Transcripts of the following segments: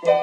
Thinking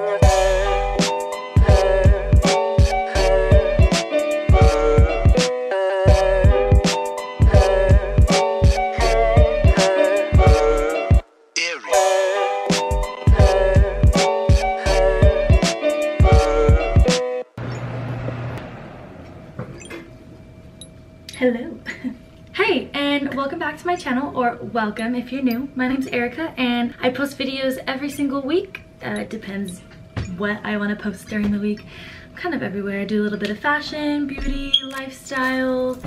of her. Hello. Hey, and welcome back to my channel, or welcome if you're new. My name's Erica and I post videos every single week. It depends what I want to post during the week. I'm kind of everywhere. I do a little bit of fashion, beauty, lifestyle.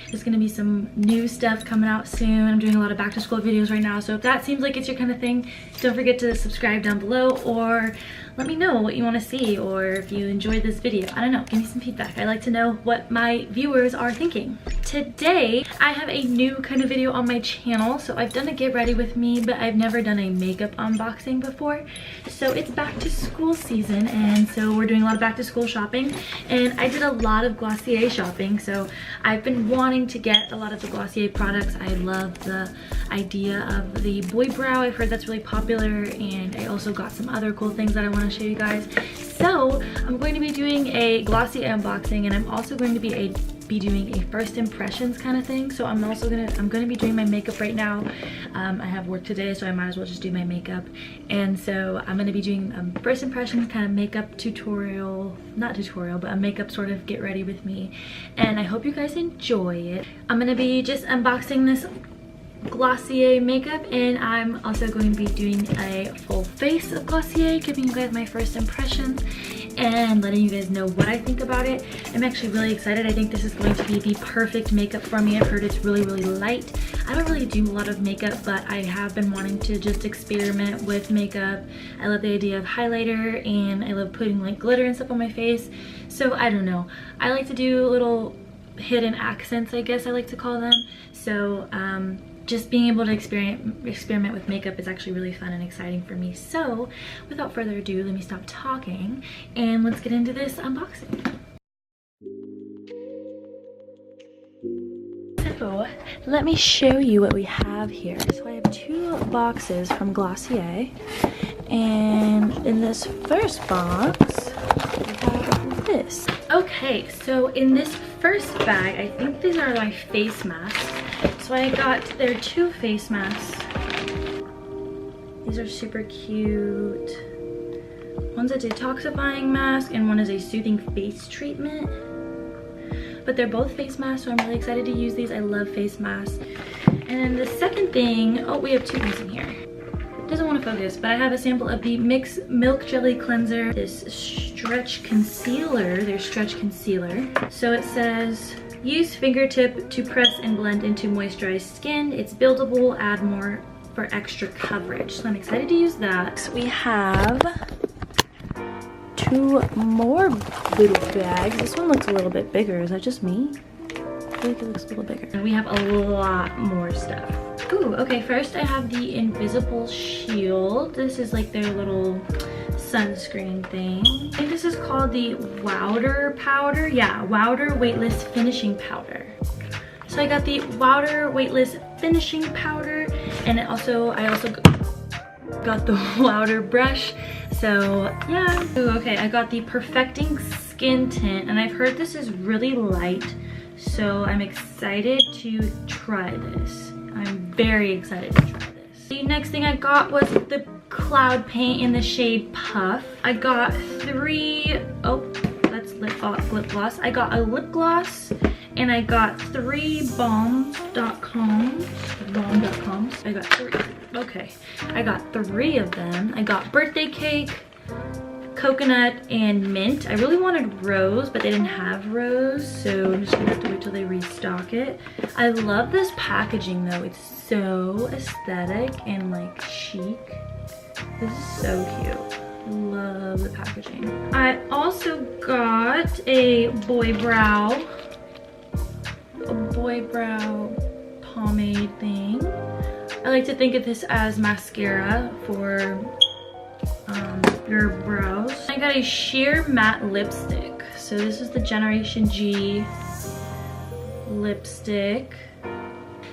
There's gonna be some new stuff coming out soon. I'm doing a lot of back to school videos right now, so if that seems like it's your kind of thing, don't forget to subscribe down below, or let me know what you want to see, or if you enjoyed this video. I don't know, give me some feedback. I like to know what my viewers are thinking. Today I have a new kind of video on my channel. So I've done a get ready with me, but I've never done a makeup unboxing before. So it's back to school season, and so we're doing a lot of back to school shopping, and I did a lot of Glossier shopping. So I've been wanting to get a lot of the Glossier products. I love the idea of the boy brow. I've heard that's really popular, and I also got some other cool things that I want to show you guys. So I'm going to be doing a Glossier unboxing, and I'm also going to be doing a first impressions kind of thing. So I'm gonna be doing my makeup right now. I have work today, so I might as well just do my makeup, and so I'm gonna be doing first impressions kind of makeup tutorial, not tutorial, but a makeup sort of get ready with me, and I hope you guys enjoy it. I'm gonna be just unboxing this Glossier makeup, and I'm also going to be doing a full face of Glossier, giving you guys my first impressions and letting you guys know what I think about it. I'm actually really excited. I think this is going to be the perfect makeup for me. I've heard it's really light. I don't really do a lot of makeup, but I have been wanting to just experiment with makeup. I love the idea of highlighter, and I love putting like glitter and stuff on my face. So I don't know, I like to do little hidden accents, I guess I like to call them. So just being able to experiment with makeup is actually really fun and exciting for me. So without further ado, let me stop talking and let's get into this unboxing. So let me show you what we have here. So I have two boxes from Glossier, and in this first box we have this. Okay, so in this first bag, I think these are my face masks. So I got their two face masks. These are super cute. One's a detoxifying mask and one is a soothing face treatment. But they're both face masks, so I'm really excited to use these. I love face masks. And then the second thing, oh, we have two things in here. It doesn't want to focus, but I have a sample of the Mix Milk Jelly Cleanser, this stretch concealer, their stretch concealer. So it says, use fingertip to press and blend into moisturized skin. It's buildable, add more for extra coverage. So I'm excited to use that. So we have two more little bags. This one looks a little bit bigger. Is that just me? I feel like it looks a little bigger. And we have a lot more stuff. Ooh, okay, first I have the Invisible Shield. This is like their little sunscreen thing. I think this is called the Wowder powder. Yeah, Wowder Weightless Finishing Powder. So I got the Wowder Weightless Finishing Powder, and I also got the Wowder brush. So yeah. Ooh, okay, I got the Perfecting Skin Tint, and I've heard this is really light, so I'm excited to try this. I'm very excited to try this. The next thing I got was the Cloud Paint in the shade Puff. I got three, oh, that's lip gloss. I got a lip gloss, and I got three balm.coms. I got three, okay. I got three of them. I got Birthday Cake, Coconut, and Mint. I really wanted Rose, but they didn't have Rose, so I'm just gonna have to wait till they restock it. I love this packaging though. It's so aesthetic and like chic. This is so cute. Love the packaging. I also got a boy brow pomade thing. I like to think of this as mascara for your brows. I got a sheer matte lipstick. So this is the Generation G lipstick.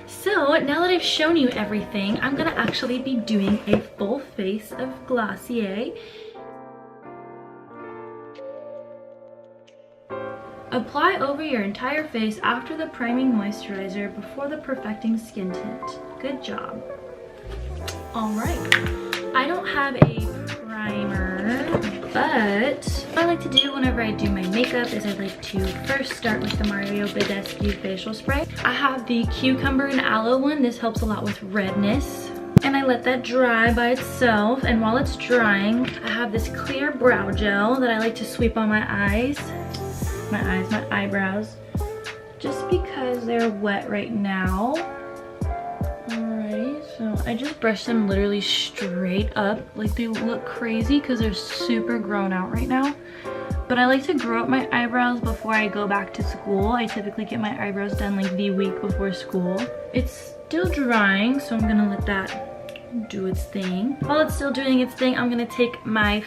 So now that I've shown you everything, I'm gonna actually be doing a full face of Glossier. Apply over your entire face after the priming moisturizer before the perfecting skin tint. Good job. All right, I don't have a primer, but what I like to do whenever I do my makeup is I like to first start with the Mario Badescu facial spray. I have the cucumber and aloe one. This helps a lot with redness. And I let that dry by itself. And while it's drying, I have this clear brow gel that I like to sweep on my my eyebrows, just because they're wet right now. Alright, so I just brush them literally straight up. Like, they look crazy because they're super grown out right now. But I like to grow up my eyebrows before I go back to school. I typically get my eyebrows done like the week before school. It's still drying, so I'm gonna let that do its thing. While it's still doing its thing, I'm gonna take my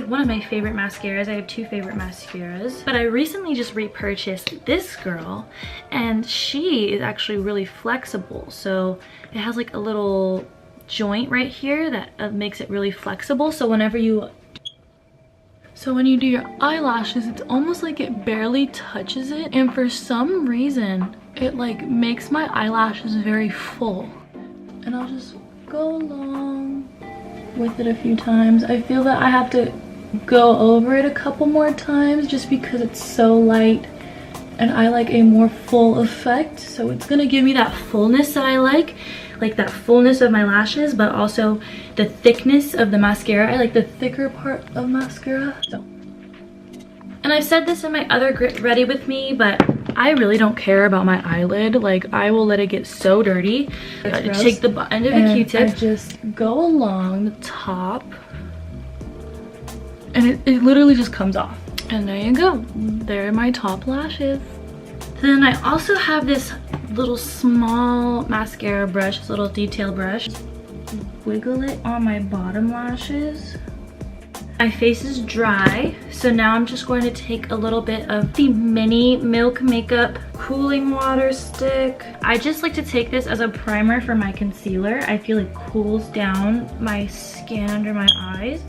one of my favorite mascaras. I have two favorite mascaras, but I recently just repurchased this girl, and she is actually really flexible. So it has like a little joint right here that makes it really flexible. So when you do your eyelashes, it's almost like it barely touches it, and for some reason it like makes my eyelashes very full. And I'll just go along with it a few times. I feel that I have to go over it a couple more times just because it's so light and I like a more full effect. So it's gonna give me that fullness that I like that fullness of my lashes, but also the thickness of the mascara. I like the thicker part of mascara. So, and I've said this in my other Get Ready With Me, but I really don't care about my eyelid. Like, I will let it get so dirty. I take the end of a Q-tip. I just go along the top, and it literally just comes off. And there you go. There are my top lashes. Then I also have this little small mascara brush, this little detail brush. Wiggle it on my bottom lashes. My face is dry, so now I'm just going to take a little bit of the mini Milk Makeup cooling water stick. I just like to take this as a primer for my concealer. I feel it cools down my skin under my eyes.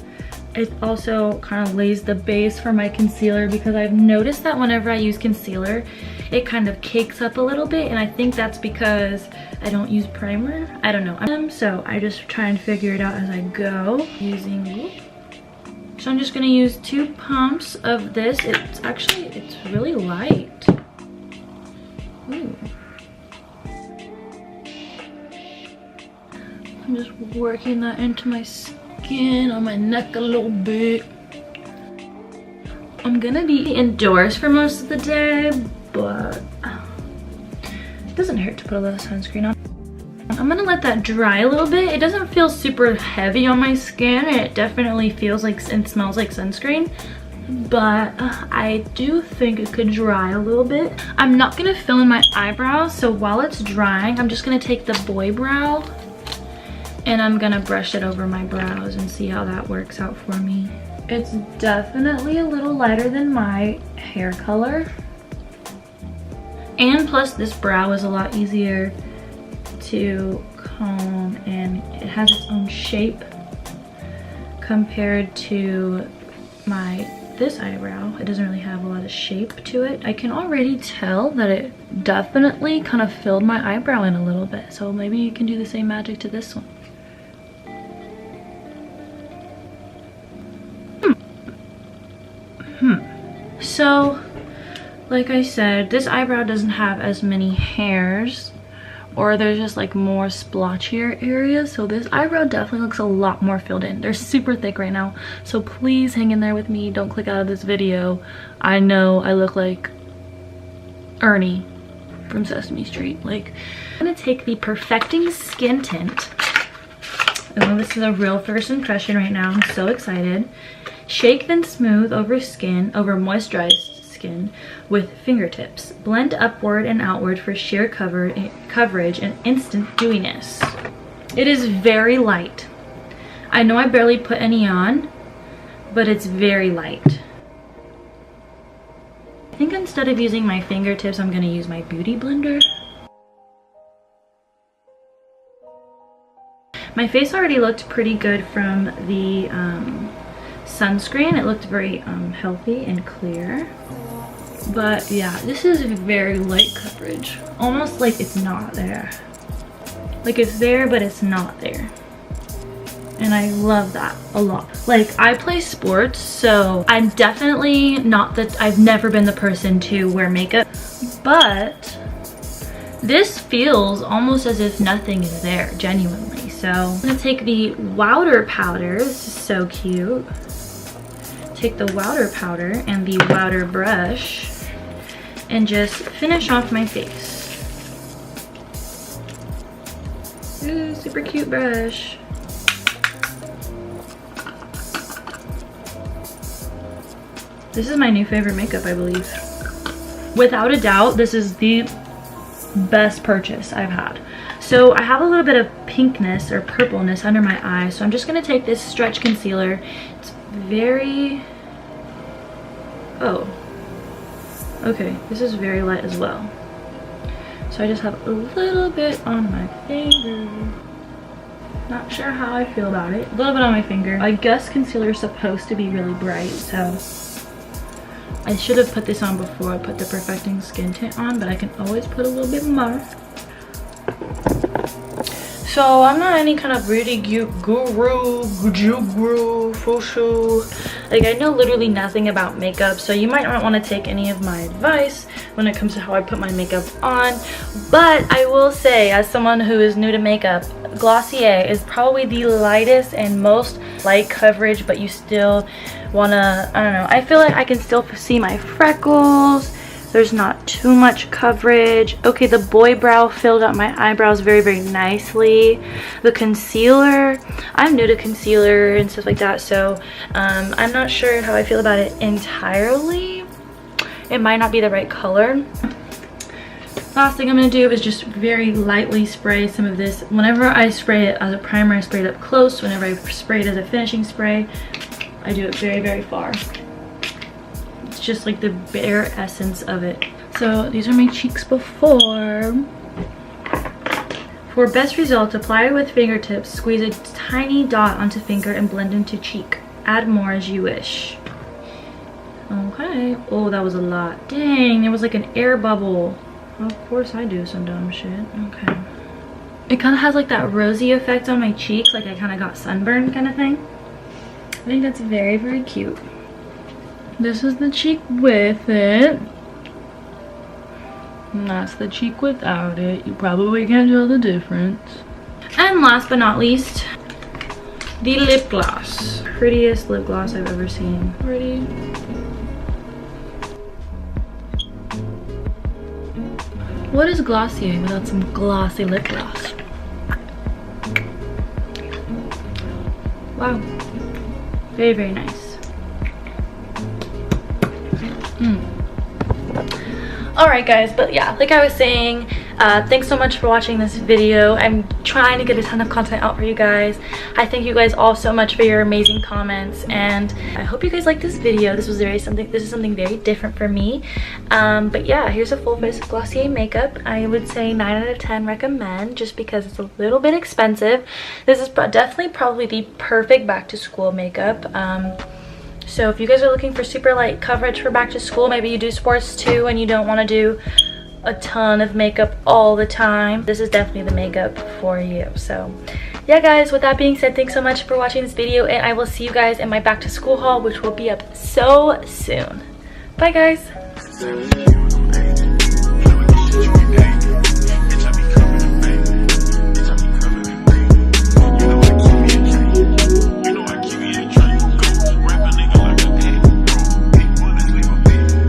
It also kind of lays the base for my concealer, because I've noticed that whenever I use concealer, it kind of cakes up a little bit, and I think that's because I don't use primer. I don't know. So I just try and figure it out as I go using. So I'm just gonna use 2 pumps of this. It's really light. Ooh. I'm just working that into my skin, on my neck a little bit. I'm gonna be indoors for most of the day, but it doesn't hurt to put a little sunscreen on. I'm gonna let that dry a little bit. It doesn't feel super heavy on my skin, and it definitely feels like and smells like sunscreen, but I do think it could dry a little bit. I'm not gonna fill in my eyebrows, so while it's drying, I'm just gonna take the boy brow and I'm gonna brush it over my brows and see how that works out for me. It's definitely a little lighter than my hair color, and plus this brow is a lot easier to comb, and it has its own shape compared to this eyebrow. It doesn't really have a lot of shape to it. I can already tell that it definitely kind of filled my eyebrow in a little bit, so maybe you can do the same magic to this one. So like I said, this eyebrow doesn't have as many hairs, or there's just like more splotchier areas, so this eyebrow definitely looks a lot more filled in. They're super thick right now, so please hang in there with me. Don't click out of this video. I know I look like Ernie from Sesame Street. Like, I'm gonna take the Perfecting Skin Tint. Oh, this is a real first impression right now. I'm so excited. Shake then smooth over moisturized skin with fingertips. Blend upward and outward for sheer coverage and instant dewiness. It is very light. I know I barely put any on, but it's very light. I think instead of using my fingertips, I'm gonna use my beauty blender. My face already looked pretty good from the sunscreen. It looked very healthy and clear. But yeah, this is very light coverage. Almost like it's not there. Like it's there, but it's not there. And I love that a lot. Like, I play sports, so I'm definitely not that, I've never been the person to wear makeup, but this feels almost as if nothing is there, genuinely. So I'm gonna take the Wowder powder. This is so cute. Take the Wowder powder and the Wowder brush and just finish off my face. Ooh, super cute brush. This is my new favorite makeup, I believe. Without a doubt, this is the best purchase I've had. So I have a little bit of pinkness or purpleness under my eye, so I'm just gonna take this stretch concealer. It's very, oh, okay, this is very light as well. So I just have a little bit on my finger. Not sure how I feel about it. A little bit on my finger. I guess concealer is supposed to be really bright, so I should have put this on before I put the Perfecting Skin Tint on, but I can always put a little bit more. So I'm not any kind of beauty guru, fushu. Like, I know literally nothing about makeup, so you might not want to take any of my advice when it comes to how I put my makeup on. But I will say, as someone who is new to makeup, Glossier is probably the lightest and most light coverage, but you still wanna, I don't know, I feel like I can still see my freckles. There's not too much coverage. Okay, the boy brow filled out my eyebrows very, very nicely. The concealer, I'm new to concealer and stuff like that, so I'm not sure how I feel about it entirely. It might not be the right color. Last thing I'm going to do is just very lightly spray some of this. Whenever I spray it as a primer, I spray it up close. Whenever I spray it as a finishing spray, I do it very, very far. It's just like the bare essence of it. So these are my cheeks before. For best results, apply with fingertips. Squeeze a tiny dot onto finger and blend into cheek. Add more as you wish. Okay. Oh, that was a lot. Dang, there was like an air bubble. Of course I do some dumb shit. Okay. It kind of has like that rosy effect on my cheeks, like I kind of got sunburned kind of thing. I think that's very, very cute. This is the cheek with it. And that's the cheek without it. You probably can't tell the difference. And last but not least, the lip gloss. Prettiest lip gloss I've ever seen. Ready? What is Glossier without some glossy lip gloss? Wow. Very, very nice. Alright guys, but yeah, like I was saying, thanks so much for watching this video. I'm trying to get a ton of content out for you guys. I thank you guys all so much for your amazing comments, and I hope you guys like this video. This is something very different for me. But yeah, here's a full face of Glossier makeup. I would say 9 out of 10 recommend, just because it's a little bit expensive. This is definitely probably the perfect back to school makeup. So if you guys are looking for super light coverage for back to school, maybe you do sports too and you don't want to do a ton of makeup all the time, this is definitely the makeup for you. So yeah guys, with that being said, thanks so much for watching this video, and I will see you guys in my back to school haul, which will be up so soon. Bye guys.